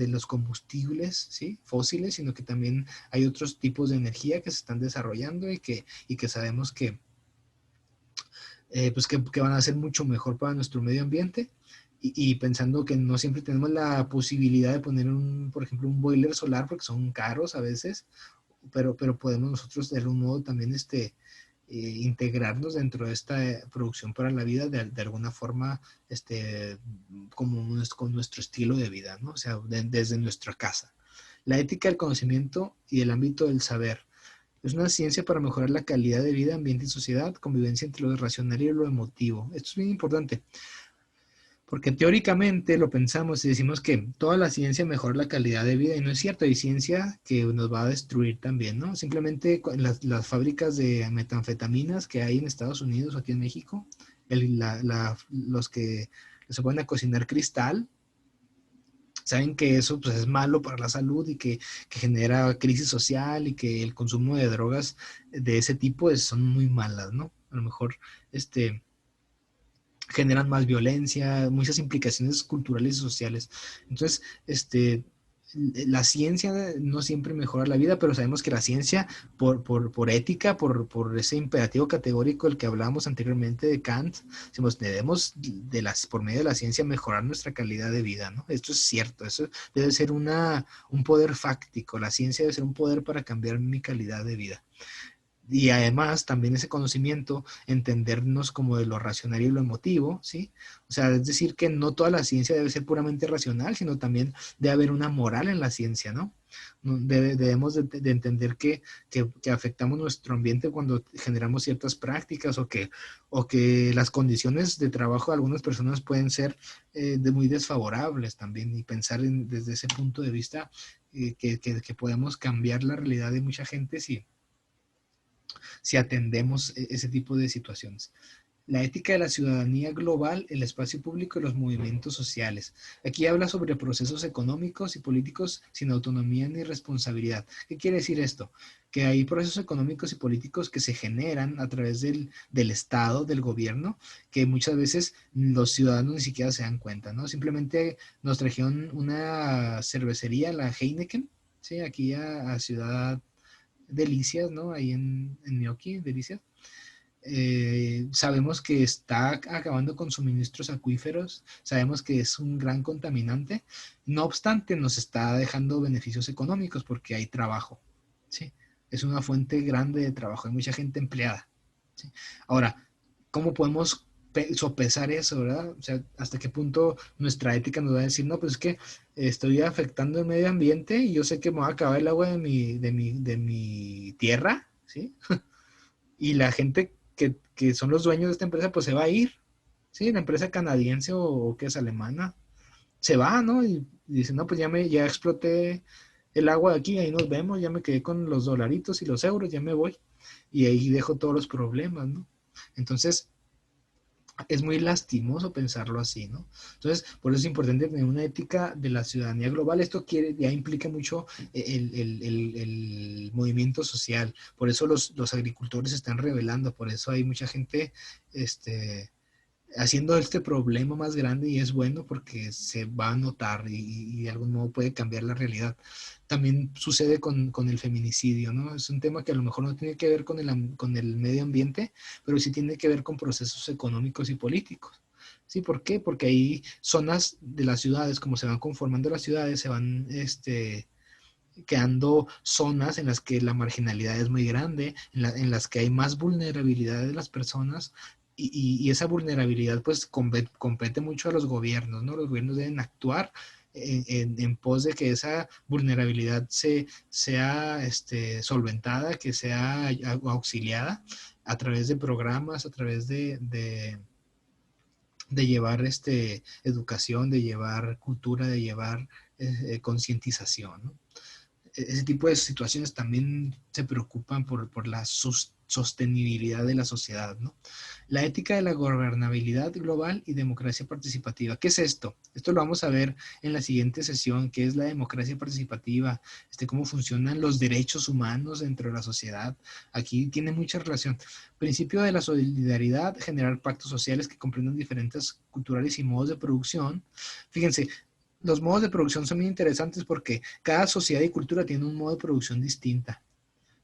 los combustibles, ¿sí? Fósiles, sino que también hay otros tipos de energía que se están desarrollando y que sabemos que van a ser mucho mejor para nuestro medio ambiente. Y pensando que no siempre tenemos la posibilidad de poner, por ejemplo, un boiler solar porque son caros a veces, pero podemos nosotros de algún modo también integrarnos dentro de esta producción para la vida de alguna forma, con nuestro estilo de vida, ¿no? O sea, desde nuestra casa. La ética del conocimiento y el ámbito del saber. Es una ciencia para mejorar la calidad de vida, ambiente y sociedad, convivencia entre lo racional y lo emotivo. Esto es bien importante, porque teóricamente lo pensamos y decimos que toda la ciencia mejora la calidad de vida y no es cierto, hay ciencia que nos va a destruir también, ¿no? Simplemente las fábricas de metanfetaminas que hay en Estados Unidos o aquí en México, los que se ponen a cocinar cristal, saben que eso pues, es malo para la salud y que genera crisis social y que el consumo de drogas de ese tipo son muy malas, ¿no? A lo mejor generan más violencia, muchas implicaciones culturales y sociales. Entonces, la ciencia no siempre mejora la vida, pero sabemos que la ciencia, por ética, por ese imperativo categórico del que hablábamos anteriormente de Kant, decimos, debemos por medio de la ciencia mejorar nuestra calidad de vida, ¿no? Esto es cierto, eso debe ser un poder fáctico, la ciencia debe ser un poder para cambiar mi calidad de vida. Y además también ese conocimiento, entendernos como de lo racional y lo emotivo, ¿sí? O sea, es decir, que no toda la ciencia debe ser puramente racional, sino también debe haber una moral en la ciencia, ¿no? Debemos de entender que afectamos nuestro ambiente cuando generamos ciertas prácticas o que las condiciones de trabajo de algunas personas pueden ser muy desfavorables también y pensar desde ese punto de vista que podemos cambiar la realidad de mucha gente si atendemos ese tipo de situaciones. La ética de la ciudadanía global, el espacio público y los movimientos sociales. Aquí habla sobre procesos económicos y políticos sin autonomía ni responsabilidad. ¿Qué quiere decir esto? Que hay procesos económicos y políticos que se generan a través del Estado, del gobierno, que muchas veces los ciudadanos ni siquiera se dan cuenta, ¿no? Simplemente nos trajeron una cervecería, la Heineken, ¿sí? Aquí a Ciudad Delicias, ¿no? Ahí en Gnocchi, Delicias. Sabemos que está acabando con suministros acuíferos, sabemos que es un gran contaminante, no obstante nos está dejando beneficios económicos porque hay trabajo, ¿sí? Es una fuente grande de trabajo, hay mucha gente empleada, ¿sí? Ahora, ¿cómo podemos sopesar eso, verdad? O sea, ¿hasta qué punto nuestra ética nos va a decir, no, pues es que estoy afectando el medio ambiente y yo sé que me va a acabar el agua de mi tierra, ¿sí? Y la gente que son los dueños de esta empresa, pues se va a ir, ¿sí? La empresa canadiense o que es alemana, se va, ¿no? Y dice, no, pues ya exploté el agua de aquí, ahí nos vemos, ya me quedé con los dolaritos y los euros, ya me voy. Y ahí dejo todos los problemas, ¿no? Entonces, es muy lastimoso pensarlo así, ¿no? Entonces, por eso es importante tener una ética de la ciudadanía global. Esto ya implica mucho el movimiento social. Por eso los agricultores se están rebelando, por eso hay mucha gente este, haciendo este problema más grande y es bueno porque se va a notar y de algún modo puede cambiar la realidad. También sucede con el feminicidio, ¿no? Es un tema que a lo mejor no tiene que ver con el medio ambiente, pero sí tiene que ver con procesos económicos y políticos. ¿Sí? ¿Por qué? Porque hay zonas de las ciudades, como se van conformando las ciudades, se van quedando zonas en las que la marginalidad es muy grande, en las que hay más vulnerabilidad de las personas y esa vulnerabilidad pues compete mucho a los gobiernos, ¿no? Los gobiernos deben actuar en pos de que esa vulnerabilidad sea solventada, que sea auxiliada a través de programas, a través de llevar educación, de llevar cultura, de llevar concientización, ¿no? Ese tipo de situaciones también se preocupan por la sostenibilidad de la sociedad, ¿no? La ética de la gobernabilidad global y democracia participativa. ¿Qué es esto? Esto lo vamos a ver en la siguiente sesión, qué es la democracia participativa, cómo funcionan los derechos humanos dentro de la sociedad. Aquí tiene mucha relación. Principio de la solidaridad, generar pactos sociales que comprendan diferentes culturales y modos de producción. Fíjense, los modos de producción son muy interesantes porque cada sociedad y cultura tiene un modo de producción distinta,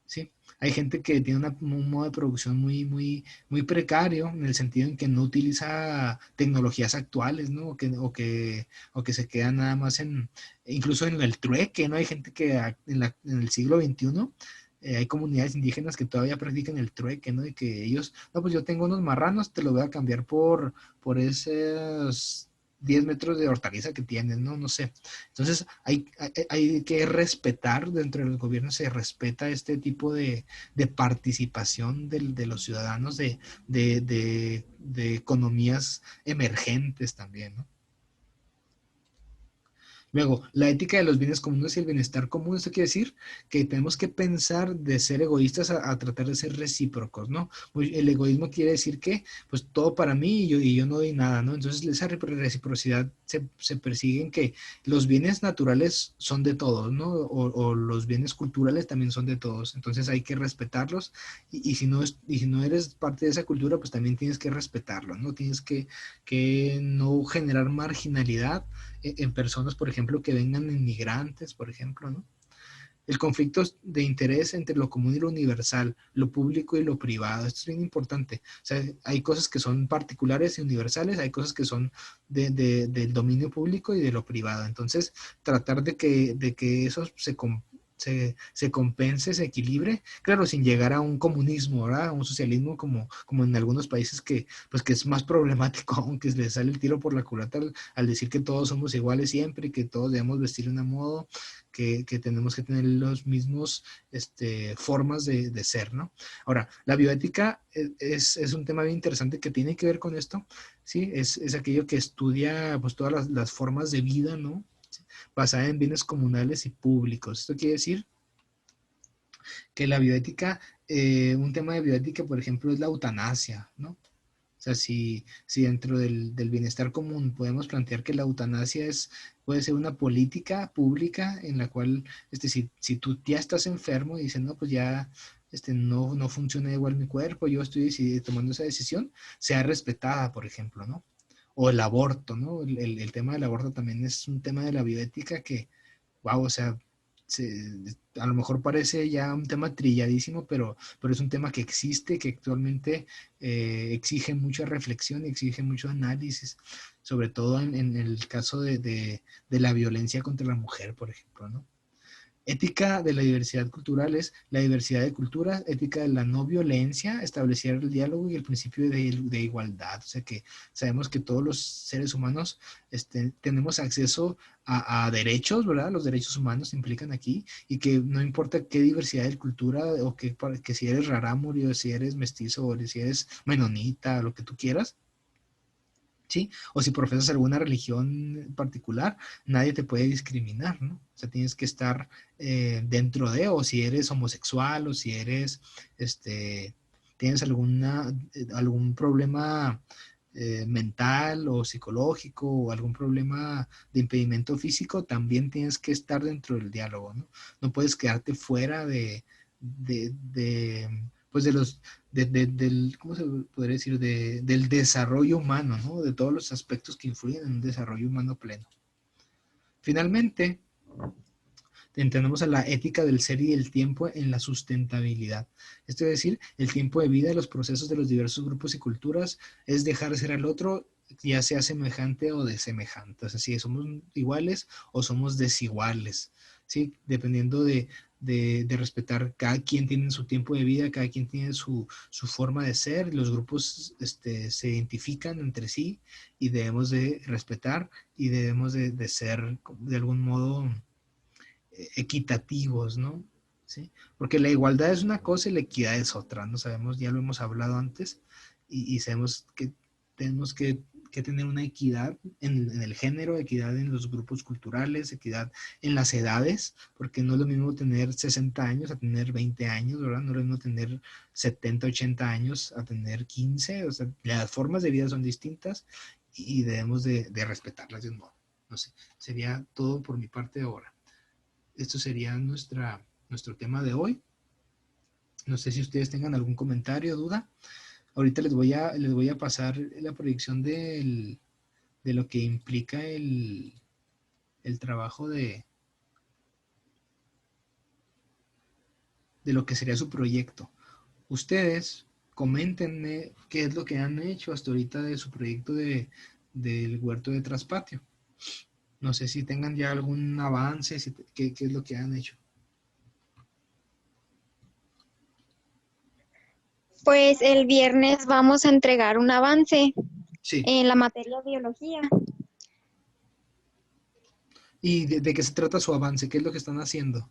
¿sí? Hay gente que tiene un modo de producción muy precario en el sentido en que no utiliza tecnologías actuales, ¿no? O que se queda nada más incluso en el trueque, ¿no? Hay gente que en el siglo XXI hay comunidades indígenas que todavía practican el trueque, ¿no? Y que ellos, no, pues yo tengo unos marranos, te los voy a cambiar por esos 10 metros de hortaliza que tienen, ¿no? No sé. Entonces hay que respetar, dentro del gobierno se respeta este tipo de participación de los ciudadanos de economías emergentes también, ¿no? Luego, la ética de los bienes comunes y el bienestar común, esto quiere decir que tenemos que pensar de ser egoístas a tratar de ser recíprocos, ¿no? El egoísmo quiere decir que, pues, todo para mí y yo no doy nada, ¿no? Entonces, esa reciprocidad se persigue en que los bienes naturales son de todos, ¿no? O los bienes culturales también son de todos. Entonces, hay que respetarlos y si no eres parte de esa cultura, pues también tienes que respetarlo, ¿no? Tienes que no generar marginalidad en personas, por ejemplo, que vengan inmigrantes, por ejemplo, ¿no? El conflicto de interés entre lo común y lo universal, lo público y lo privado. Esto es bien importante. O sea, hay cosas que son particulares y universales, hay cosas que son del dominio público y de lo privado. Entonces, tratar de que eso se compense, se equilibre, claro, sin llegar a un comunismo, ¿verdad? A un socialismo como en algunos países pues que es más problemático, aunque les sale el tiro por la culata al decir que todos somos iguales siempre y que todos debemos vestir de una modo, que tenemos que tener los mismos formas de ser, ¿no? Ahora, la bioética es un tema bien interesante que tiene que ver con esto, ¿sí? Es aquello que estudia pues todas las formas de vida, ¿no? Basada en bienes comunales y públicos. Esto quiere decir que la bioética, un tema de bioética, por ejemplo, es la eutanasia, ¿no? O sea, si dentro del bienestar común podemos plantear que la eutanasia puede ser una política pública en la cual, si tú ya estás enfermo y dicen, no, pues ya no funciona igual mi cuerpo, yo estoy tomando esa decisión, sea respetada, por ejemplo, ¿no? O el aborto, ¿no? El tema del aborto también es un tema de la bioética que, wow, o sea, a lo mejor parece ya un tema trilladísimo, pero es un tema que existe, que actualmente exige mucha reflexión y exige mucho análisis, sobre todo en el caso de la violencia contra la mujer, por ejemplo, ¿no? Ética de la diversidad cultural es la diversidad de culturas, ética de la no violencia, establecer el diálogo y el principio de igualdad. O sea que sabemos que todos los seres humanos tenemos acceso a derechos, ¿verdad? Los derechos humanos se implican aquí y que no importa qué diversidad de cultura o que si eres rarámuri o si eres mestizo o si eres menonita, lo que tú quieras, ¿sí? O si profesas alguna religión particular, nadie te puede discriminar, ¿no? O sea, tienes que estar dentro de, o si eres homosexual, o si eres, tienes algún problema mental o psicológico, o algún problema de impedimento físico, también tienes que estar dentro del diálogo, ¿no? No puedes quedarte fuera pues del, ¿cómo se podría decir? Del desarrollo humano, ¿no? De todos los aspectos que influyen en un desarrollo humano pleno. Finalmente, entendemos a la ética del ser y el tiempo en la sustentabilidad. Esto es decir, el tiempo de vida de los procesos de los diversos grupos y culturas es dejar ser al otro, ya sea semejante o desemejante. O sea, si somos iguales o somos desiguales, ¿sí? Dependiendo de respetar, cada quien tiene su tiempo de vida, cada quien tiene su forma de ser, los grupos se identifican entre sí y debemos de respetar y debemos de ser de algún modo equitativos, ¿no? ¿Sí? Porque la igualdad es una cosa y la equidad es otra, ¿no? Sabemos, ya lo hemos hablado antes, y sabemos que tenemos que tener una equidad en el género, equidad en los grupos culturales, equidad en las edades, porque no es lo mismo tener 60 años a tener 20 años, ¿verdad? No es lo mismo tener 70, 80 años a tener 15, o sea, las formas de vida son distintas y debemos de respetarlas de un modo. No sé, sería todo por mi parte ahora. Esto sería nuestro tema de hoy. No sé si ustedes tengan algún comentario o duda. Ahorita les voy a pasar la proyección de lo que implica el trabajo de lo que sería su proyecto. Ustedes coméntenme qué es lo que han hecho hasta ahorita de su proyecto del huerto de traspatio. No sé si tengan ya algún avance, qué es lo que han hecho. Pues el viernes vamos a entregar un avance Sí. en la materia de biología. ¿Y de qué se trata su avance? ¿Qué es lo que están haciendo?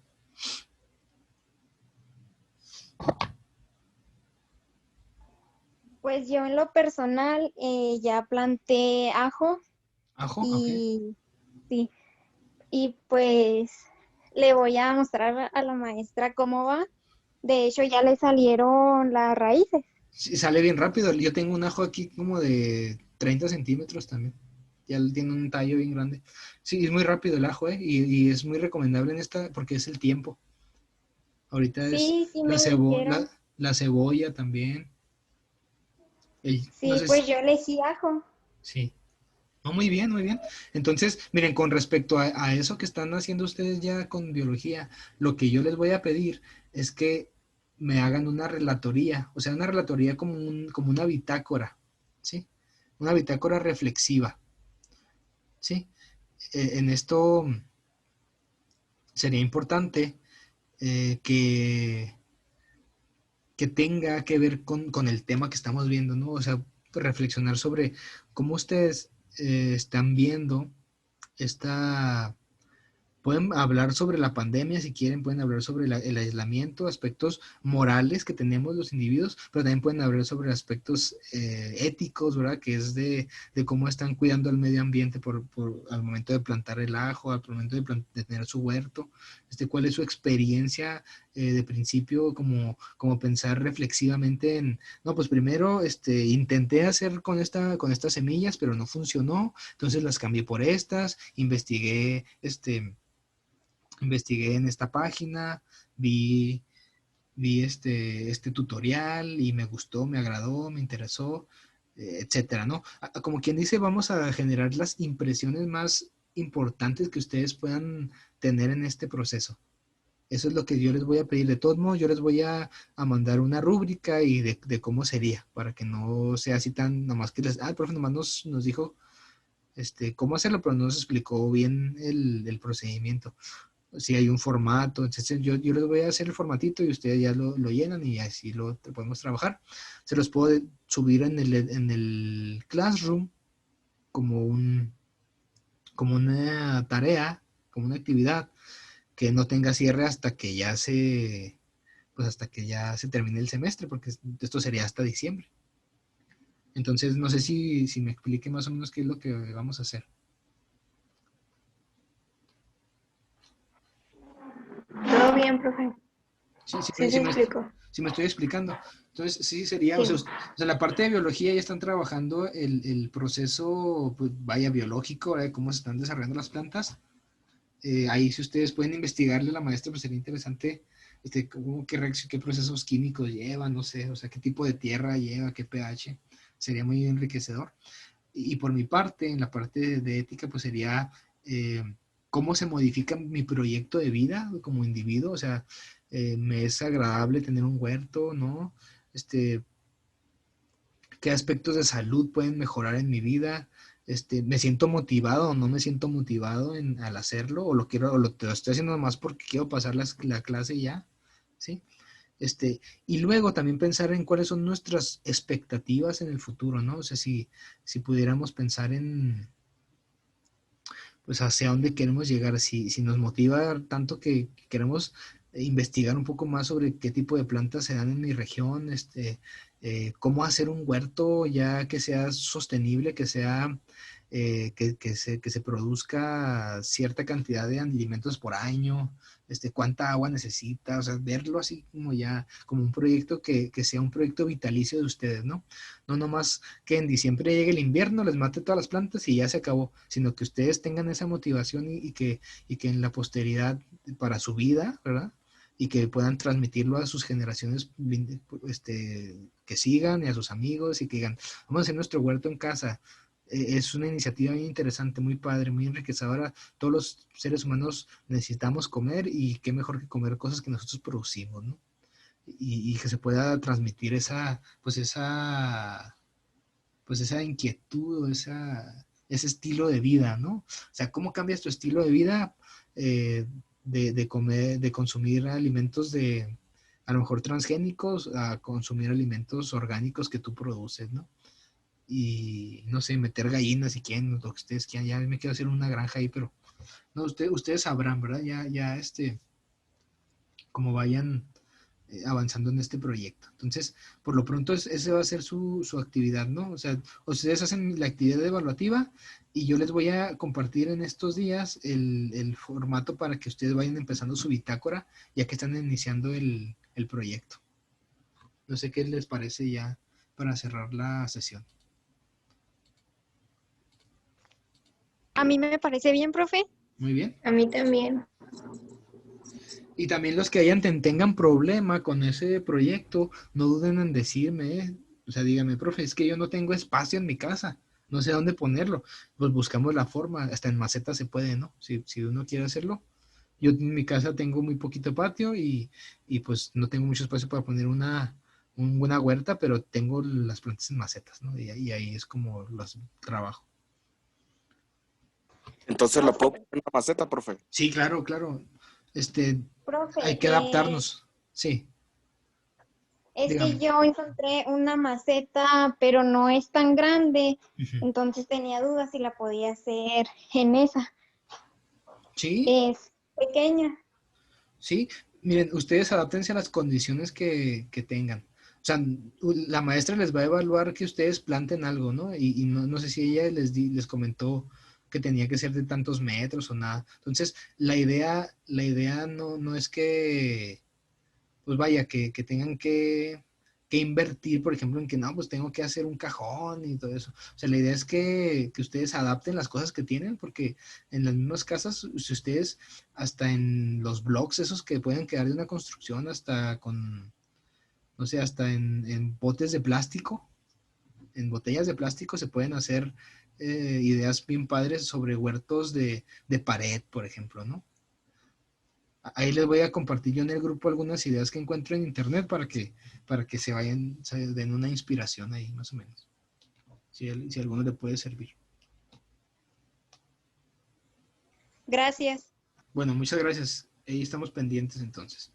Pues yo en lo personal ya planté ajo ¿Ajo? Ok. y sí, y pues le voy a mostrar a la maestra cómo va. De hecho, ya le salieron las raíces. Sí, sale bien rápido. Yo tengo un ajo aquí como de 30 centímetros también. Ya tiene un tallo bien grande. Sí, es muy rápido el ajo, ¿eh? Y es muy recomendable en esta porque es el tiempo. Ahorita es Sí, sí la, me cebo la, dijeron. la cebolla también. No Sí, sé si... pues yo elegí ajo. Sí. No, muy bien, muy bien. Entonces, miren, con respecto a eso que están haciendo ustedes ya con biología, lo que yo les voy a pedir es que me hagan una relatoría, o sea, una relatoría como una bitácora, ¿sí? Una bitácora reflexiva, ¿sí? En esto sería importante que tenga que ver con el tema que estamos viendo, ¿no? O sea, reflexionar sobre cómo ustedes están viendo esta. Pueden hablar sobre la pandemia si quieren, pueden hablar sobre el aislamiento, aspectos morales que tenemos los individuos, pero también pueden hablar sobre aspectos éticos, ¿verdad? Que es de cómo están cuidando el medio ambiente al momento de plantar el ajo, al momento de tener su huerto, cuál es su experiencia de principio, como pensar reflexivamente en, no, pues primero intenté hacer con estas semillas, pero no funcionó, entonces las cambié por estas, investigué en esta página, vi, vi este tutorial y me gustó, me agradó, me interesó, etcétera, ¿no? Como quien dice, vamos a generar las impresiones más importantes que ustedes puedan tener en este proceso. Eso es lo que yo les voy a pedir. De todos modos, yo les voy a mandar una rúbrica y de cómo sería, para que no sea así tan, nomás que el profe nomás nos dijo cómo hacerlo, pero no nos explicó bien el procedimiento, si hay un formato. Entonces yo les voy a hacer el formatito y ustedes ya lo llenan y así lo podemos trabajar. Se los puedo subir en el Classroom como como una tarea, como una actividad que no tenga cierre hasta que ya se termine el semestre, porque esto sería hasta diciembre. Entonces, no sé si me explique más o menos qué es lo que vamos a hacer. Todo bien, profe. Sí, sí, Sí se explicó. sí me estoy explicando. Entonces, sí sería, Sí. o sea, la parte de biología ya están trabajando el proceso, pues vaya, biológico, cómo se están desarrollando las plantas. Ahí si ustedes pueden investigarle a la maestra, pues sería interesante, qué procesos químicos lleva, no sé, o sea, qué tipo de tierra lleva, qué pH, sería muy enriquecedor. Y por mi parte, en la parte de ética, pues sería eh, cómo se modifica mi proyecto de vida como individuo, o sea, me es agradable tener un huerto, ¿no? Este, qué aspectos de salud pueden mejorar en mi vida, me siento motivado o no me siento motivado al hacerlo, o lo estoy haciendo nomás porque quiero pasar la clase ya, ¿sí? Y luego también pensar en cuáles son nuestras expectativas en el futuro, ¿no? O sea, si pudiéramos pensar en, pues, hacia dónde queremos llegar, si nos motiva tanto que queremos investigar un poco más sobre qué tipo de plantas se dan en mi región, cómo hacer un huerto ya que sea sostenible, que se produzca cierta cantidad de alimentos por año, cuánta agua necesita, o sea, verlo así como ya, como un proyecto que sea un proyecto vitalicio de ustedes, ¿no? No nomás que en diciembre llegue el invierno, les mate todas las plantas y ya se acabó, sino que ustedes tengan esa motivación y que en la posteridad para su vida, ¿verdad? Y que puedan transmitirlo a sus generaciones que sigan y a sus amigos y que digan, vamos a hacer nuestro huerto en casa. Es una iniciativa muy interesante, muy padre, muy enriquecedora. Todos los seres humanos necesitamos comer y qué mejor que comer cosas que nosotros producimos, ¿no? Y que se pueda transmitir esa inquietud, ese estilo de vida, ¿no? O sea, ¿cómo cambias tu estilo de vida de comer, de consumir alimentos a lo mejor transgénicos a consumir alimentos orgánicos que tú produces, ¿no? Y no sé, meter gallinas si quieren, lo que ustedes quieran. Ya me quiero hacer una granja ahí, pero no, ustedes sabrán, ¿verdad? Ya, como vayan avanzando en este proyecto. Entonces, por lo pronto, ese va a ser su actividad, ¿no? O sea, ustedes hacen la actividad evaluativa y yo les voy a compartir en estos días el formato para que ustedes vayan empezando su bitácora, ya que están iniciando el proyecto. No sé qué les parece ya para cerrar la sesión. A mí me parece bien, profe. Muy bien. A mí también. Y también los que tengan problema con ese proyecto, no duden en decirme, o sea, dígame, profe, es que yo no tengo espacio en mi casa, no sé dónde ponerlo. Pues buscamos la forma, hasta en maceta se puede, ¿no? Si uno quiere hacerlo. Yo en mi casa tengo muy poquito patio y pues no tengo mucho espacio para poner una huerta, pero tengo las plantas en macetas, ¿no? Y ahí es como los trabajo. Entonces lo puedo poner en una maceta, profe. Sí, claro, claro. Hay Profe, que adaptarnos. Sí, es que dígame. yo encontré una maceta, pero no es tan grande, Ujú. entonces tenía dudas si la podía hacer en esa. Sí, Es pequeña. sí, miren, ustedes adáptense a las condiciones que tengan. O sea, la maestra les va a evaluar que ustedes planten algo, ¿no? Y no sé si ella les comentó que tenía que ser de tantos metros o nada. Entonces, la idea no es que, pues vaya, que tengan que invertir, por ejemplo, en que no, pues tengo que hacer un cajón y todo eso. O sea, la idea es que ustedes adapten las cosas que tienen, porque en las mismas casas, si ustedes, hasta en los blogs esos que pueden quedar de una construcción, hasta con, no sé, hasta en botes de plástico, en botellas de plástico se pueden hacer ideas bien padres sobre huertos de pared, por ejemplo, ¿no? Ahí les voy a compartir yo en el grupo algunas ideas que encuentro en internet para que se den una inspiración ahí, más o menos. Si a alguno le puede servir. Gracias. Bueno, muchas gracias. Ahí estamos pendientes entonces.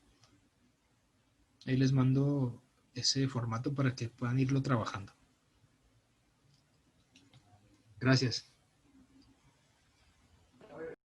Ahí les mando ese formato para que puedan irlo trabajando. Gracias.